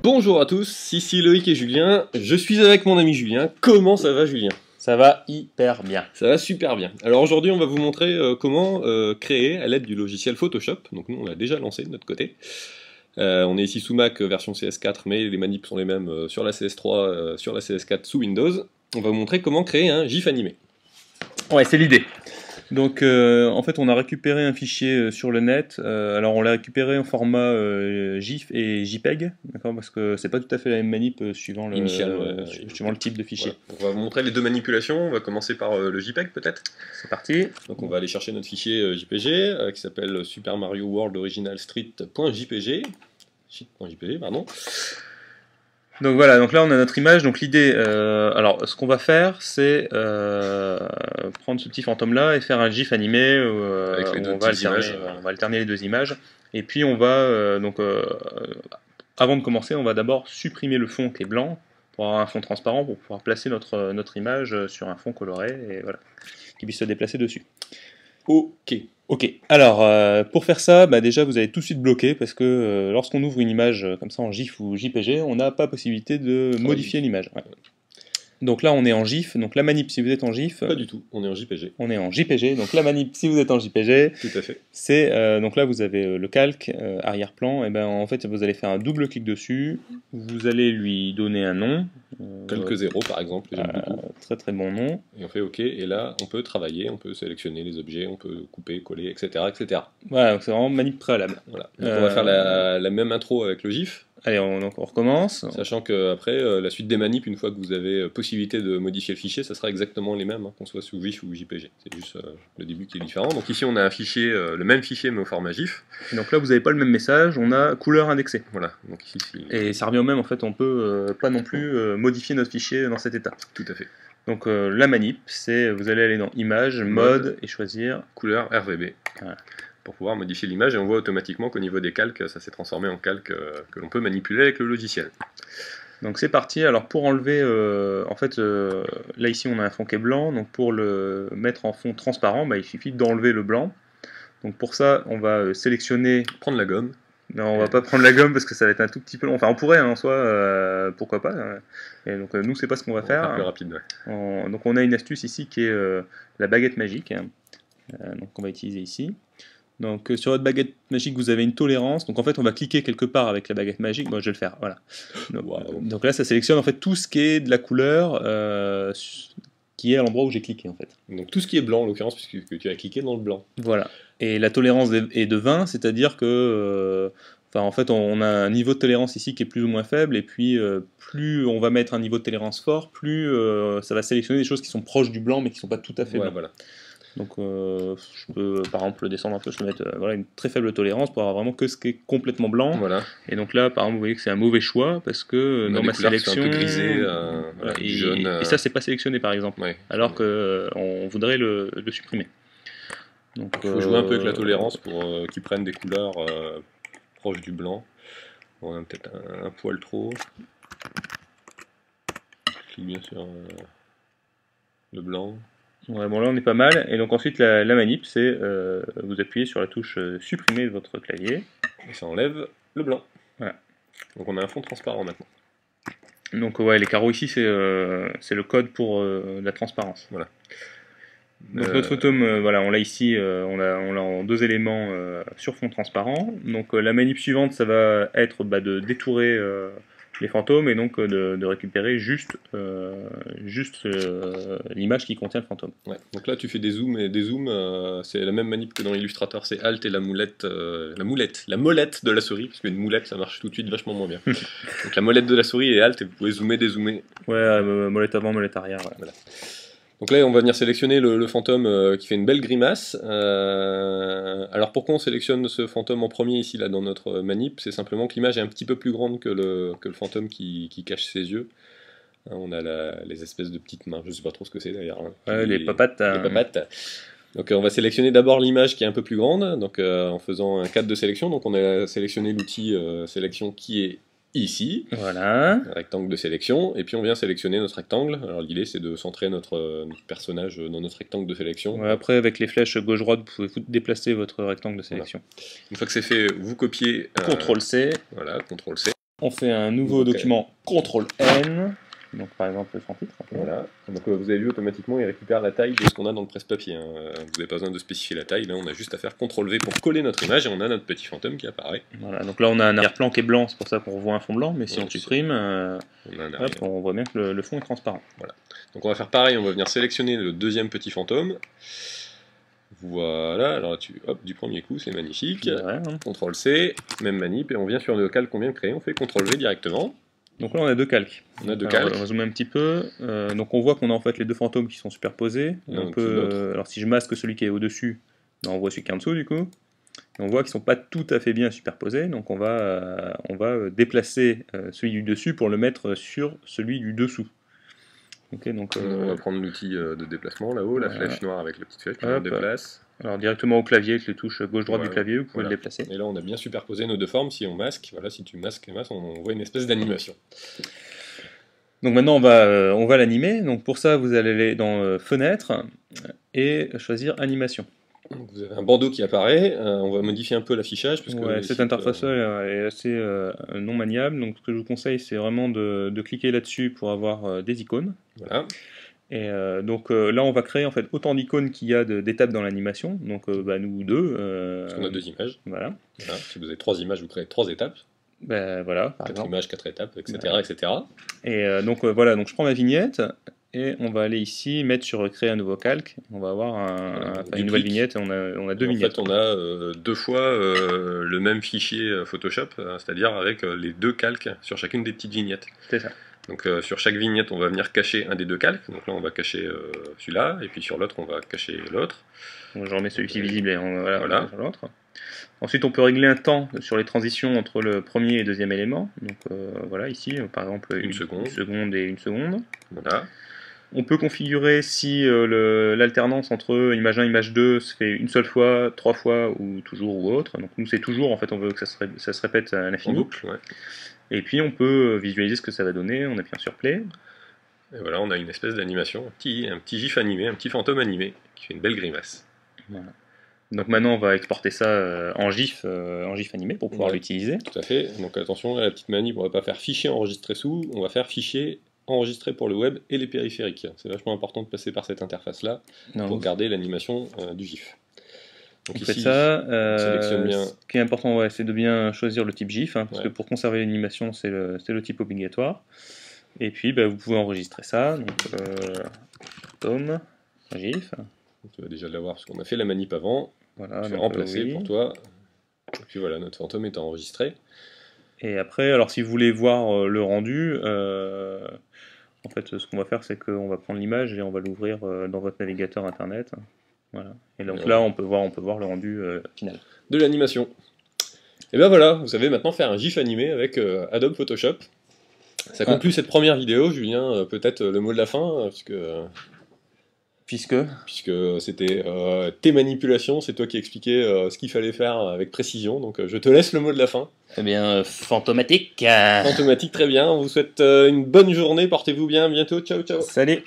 Bonjour à tous, ici Loïc et Julien, je suis avec mon ami Julien. Comment ça va Julien? Ça va hyper bien. Ça va super bien. Alors aujourd'hui on va vous montrer comment créer à l'aide du logiciel Photoshop. Donc nous on l'a déjà lancé de notre côté. On est ici sous Mac version CS4 mais les manips sont les mêmes sur la CS3, sur la CS4 sous Windows. On va vous montrer comment créer un GIF animé. Ouais, c'est l'idée. Donc en fait on a récupéré un fichier sur le net, alors on l'a récupéré en format GIF et JPEG, d'accord, parce que c'est pas tout à fait la même manip suivant le type de fichier. Voilà. On va vous montrer les deux manipulations, on va commencer par le JPEG peut-être. C'est parti. Donc on va aller chercher notre fichier JPG qui s'appelle Super Mario World Original Street.jpg. Shit.jpg, pardon. Donc voilà, donc là on a notre image, donc l'idée, alors ce qu'on va faire c'est prendre ce petit fantôme là et faire un GIF animé où, on va alterner les deux images, et puis on va, avant de commencer, on va d'abord supprimer le fond qui est blanc, pour avoir un fond transparent, pour pouvoir placer notre image sur un fond coloré, et voilà, qui puisse se déplacer dessus. Ok, alors pour faire ça, déjà vous allez tout de suite bloquer parce que lorsqu'on ouvre une image comme ça en GIF ou JPG, on n'a pas possibilité de modifier l'image. Ouais. Donc là on est en GIF, donc la manip si vous êtes en GIF... Pas du tout, on est en JPG. On est en JPG, donc la manip si vous êtes en JPG... Tout à fait. C'est, donc là vous avez le calque, arrière-plan, et en fait vous allez faire un double clic dessus, vous allez lui donner un nom. Quelques zéros par exemple, que j'aime beaucoup. Très très bon nom. Et on fait OK, et là on peut travailler, on peut sélectionner les objets, on peut couper, coller, etc. etc. Voilà, donc c'est vraiment manip préalable. Voilà. Donc on va faire la même intro avec le GIF. Allez, on recommence. Sachant qu'après, la suite des manips, une fois que vous avez possibilité de modifier le fichier, ça sera exactement les mêmes, qu'on soit sous GIF ou JPG. C'est juste le début qui est différent. Donc ici on a un fichier, le même fichier mais au format GIF. Et donc là vous n'avez pas le même message, on a couleur indexée. Voilà. Donc ici, et ça revient au même, en fait on peut pas non plus modifier notre fichier dans cet état. Tout à fait. Donc la manip, c'est vous allez aller dans Image, Mode et choisir couleur RGB. Voilà. Pour pouvoir modifier l'image, et on voit automatiquement qu'au niveau des calques, ça s'est transformé en calque que l'on peut manipuler avec le logiciel. Donc c'est parti. Alors pour enlever, en fait, là ici on a un fond qui est blanc, donc pour le mettre en fond transparent, il suffit d'enlever le blanc. Donc pour ça, on va sélectionner... Prendre la gomme. Non, on va pas prendre la gomme parce que ça va être un tout petit peu long. Enfin, on pourrait en soi, pourquoi pas. Et donc nous, c'est pas ce qu'on va faire. Plus rapide. Ouais. Donc on a une astuce ici qui est la baguette magique. Donc on va utiliser ici. Donc sur votre baguette magique, vous avez une tolérance. Donc en fait, on va cliquer quelque part avec la baguette magique. Moi, je vais le faire. Voilà. Donc là, ça sélectionne en fait tout ce qui est de la couleur qui est à l'endroit où j'ai cliqué en fait. Donc tout ce qui est blanc en l'occurrence, puisque tu as cliqué dans le blanc. Voilà. Et la tolérance est de 20, c'est-à-dire que en fait, on a un niveau de tolérance ici qui est plus ou moins faible, et puis plus on va mettre un niveau de tolérance fort, plus ça va sélectionner des choses qui sont proches du blanc mais qui ne sont pas tout à fait blancs. Voilà. Donc je peux par exemple le descendre un peu, je peux mettre une très faible tolérance pour avoir vraiment que ce qui est complètement blanc. Voilà. Et donc là par exemple vous voyez que c'est un mauvais choix parce que dans ma sélection un peu grisé, jaune, et ça c'est pas sélectionné par exemple, alors qu'on voudrait le supprimer. Donc, il faut jouer un peu avec la tolérance pour qu'ils prennent des couleurs proches du blanc. On a peut-être un poil trop. Je clique bien sur le blanc. Ouais, bon là on est pas mal, et donc ensuite la manip c'est vous appuyez sur la touche supprimer de votre clavier. Et ça enlève le blanc. Voilà. Donc on a un fond transparent maintenant. Donc ouais, les carreaux ici c'est le code pour la transparence. Voilà. Donc notre fantôme, voilà, on l'a ici, on l'a en deux éléments sur fond transparent. Donc la manip suivante ça va être de détourer les fantômes et donc de récupérer juste l'image qui contient le fantôme. Ouais. Donc là tu fais des zooms et des zooms, c'est la même manip que dans Illustrator, c'est Alt et la molette de la souris, parce qu'une moulette ça marche tout de suite vachement moins bien. Donc la molette de la souris et Alt et vous pouvez zoomer, dézoomer. Ouais, molette avant, molette arrière. Ouais. Voilà. Donc là on va venir sélectionner le fantôme qui fait une belle grimace. Alors pourquoi on sélectionne ce fantôme en premier ici là dans notre manip? C'est simplement que l'image est un petit peu plus grande que le fantôme qui cache ses yeux. On a les espèces de petites mains, je sais pas trop ce que c'est d'ailleurs. Les papates. Les papates. Donc on va sélectionner d'abord l'image qui est un peu plus grande, donc en faisant un cadre de sélection. Donc on a sélectionné l'outil sélection qui est ici, voilà. Un rectangle de sélection, et puis on vient sélectionner notre rectangle. Alors l'idée c'est de centrer notre personnage dans notre rectangle de sélection. Ouais, après avec les flèches gauche-droite vous pouvez déplacer votre rectangle de sélection. Voilà. Une fois que c'est fait, vous copiez... CTRL-C. Voilà, CTRL-C. On fait un nouveau document CTRL-N. Donc par exemple sans titre. Voilà. Donc vous avez vu automatiquement il récupère la taille de ce qu'on a dans le presse-papier. Hein. Vous n'avez pas besoin de spécifier la taille, là on a juste à faire CTRL-V pour coller notre image et on a notre petit fantôme qui apparaît. Voilà, donc là on a un arrière-plan qui est blanc, c'est pour ça qu'on revoit un fond blanc, mais si on supprime, on voit bien que le fond est transparent. Voilà. Donc on va faire pareil, on va venir sélectionner le deuxième petit fantôme. Voilà, alors hop, du premier coup c'est magnifique. CTRL-C, même manip, et on vient sur le calque qu'on vient de créer, on fait CTRL-V directement. Donc là on a deux calques. On a deux calques. On va zoomer un petit peu. Donc on voit qu'on a en fait les deux fantômes qui sont superposés. Alors si je masque celui qui est au-dessus, on voit celui qui est en dessous du coup. Et on voit qu'ils ne sont pas tout à fait bien superposés. Donc on va déplacer celui du dessus pour le mettre sur celui du dessous. Okay, donc, on va prendre l'outil de déplacement là-haut, la flèche noire avec la petite flèche, on déplace. Alors directement au clavier avec les touches gauche-droite du clavier, vous pouvez le déplacer. Et là on a bien superposé nos deux formes, si on masque, voilà, si tu masques, on voit une espèce d'animation. Donc maintenant on va l'animer, donc pour ça vous allez aller dans Fenêtre et choisir Animation. Donc vous avez un bandeau qui apparaît, on va modifier un peu l'affichage. Cette interface-là est assez non maniable, donc ce que je vous conseille c'est vraiment de cliquer là-dessus pour avoir des icônes. Voilà. Et donc là on va créer en fait autant d'icônes qu'il y a d'étapes dans l'animation, donc nous deux. Parce qu'on a deux images. Voilà. Si vous avez trois images, vous créez trois étapes. Voilà, par 4 images, 4 étapes, etc. Voilà. etc. Et donc voilà, donc je prends ma vignette et on va aller ici mettre sur créer un nouveau calque. On va avoir une nouvelle vignette et on a deux vignettes. En fait, on a deux fois le même fichier Photoshop, c'est-à-dire avec les deux calques sur chacune des petites vignettes. C'est ça. Donc sur chaque vignette, on va venir cacher un des deux calques. Donc là, on va cacher celui-là, et puis sur l'autre, on va cacher l'autre. Je remets celui-ci visible et voilà. Sur l'autre. Ensuite, on peut régler un temps sur les transitions entre le premier et deuxième élément. Donc voilà, ici, par exemple, une seconde et une seconde. Voilà. On peut configurer si l'alternance entre image 1 et image 2 se fait une seule fois, 3 fois ou toujours ou autre. Donc nous, c'est toujours, en fait, on veut que ça se répète à l'infini. En boucle, ouais. Et puis on peut visualiser ce que ça va donner, on appuie sur Play. Et voilà, on a une espèce d'animation, un petit gif animé, un petit fantôme animé, qui fait une belle grimace. Voilà. Donc maintenant on va exporter ça en GIF animé pour pouvoir l'utiliser. Tout à fait, donc attention, la petite manip, on va pas faire fichier enregistré sous, on va faire fichier enregistré pour le web et les périphériques. C'est vachement important de passer par cette interface-là pour garder l'animation du GIF. Donc ici, ça. Ce qui est important, c'est de bien choisir le type GIF, parce que pour conserver l'animation, c'est le type obligatoire. Et puis, vous pouvez enregistrer ça. Donc, fantôme, GIF. Tu vas déjà l'avoir parce qu'on a fait la manip avant. Voilà, je vais remplacer pour toi. Et puis voilà, notre fantôme est enregistré. Et après, alors si vous voulez voir le rendu, en fait, ce qu'on va faire, c'est qu'on va prendre l'image et on va l'ouvrir dans votre navigateur internet. Voilà. Et donc là, on peut voir le rendu final. De l'animation. Et ben voilà, vous savez maintenant faire un GIF animé avec Adobe Photoshop. Ça conclut cette première vidéo, Julien, peut-être le mot de la fin, puisque c'était tes manipulations, c'est toi qui expliquais ce qu'il fallait faire avec précision, donc je te laisse le mot de la fin. Eh bien, fantomatique. Fantomatique, très bien, on vous souhaite une bonne journée, portez-vous bien, à bientôt, ciao ciao. Salut.